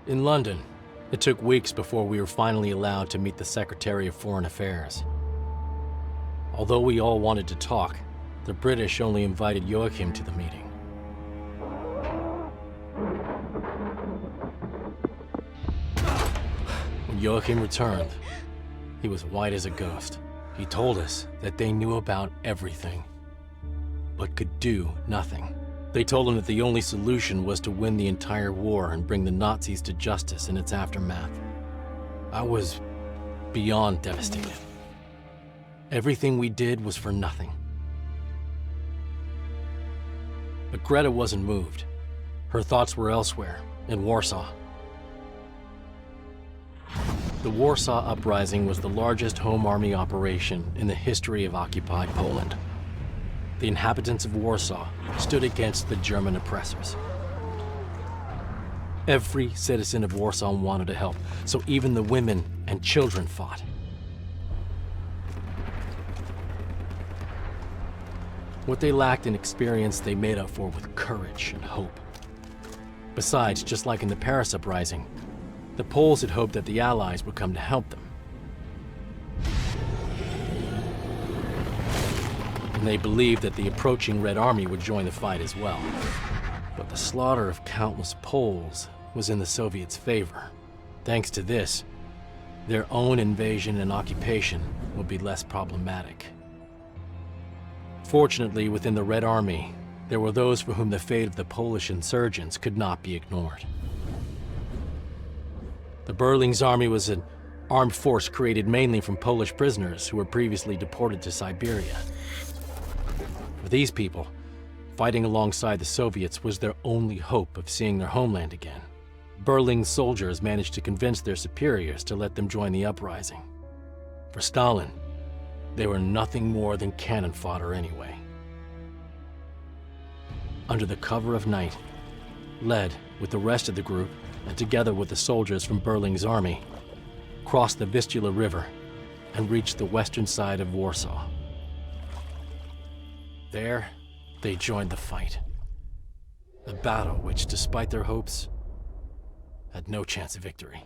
In London, it took weeks before we were finally allowed to meet the Secretary of Foreign Affairs. Although we all wanted to talk, the British only invited Joachim to the meeting. When Joachim returned, he was white as a ghost. He told us that they knew about everything, but could do nothing. They told him that the only solution was to win the entire war and bring the Nazis to justice in its aftermath. I was beyond devastated. Everything we did was for nothing. But Greta wasn't moved. Her thoughts were elsewhere, in Warsaw. The Warsaw Uprising was the largest home army operation in the history of occupied Poland. The inhabitants of Warsaw stood against the German oppressors. Every citizen of Warsaw wanted to help, so even the women and children fought. What they lacked in experience, they made up for with courage and hope. Besides, just like in the Paris Uprising, the Poles had hoped that the Allies would come to help them. And they believed that the approaching Red Army would join the fight as well. But the slaughter of countless Poles was in the Soviets' favor. Thanks to this, their own invasion and occupation would be less problematic. Fortunately, within the Red Army, there were those for whom the fate of the Polish insurgents could not be ignored. The Berling's army was an armed force created mainly from Polish prisoners who were previously deported to Siberia. For these people, fighting alongside the Soviets was their only hope of seeing their homeland again. Berling's soldiers managed to convince their superiors to let them join the uprising. For Stalin, they were nothing more than cannon fodder anyway. Under the cover of night, led with the rest of the group and together with the soldiers from Berling's army, crossed the Vistula River and reached the western side of Warsaw. There, they joined the fight. A battle which, despite their hopes, had no chance of victory.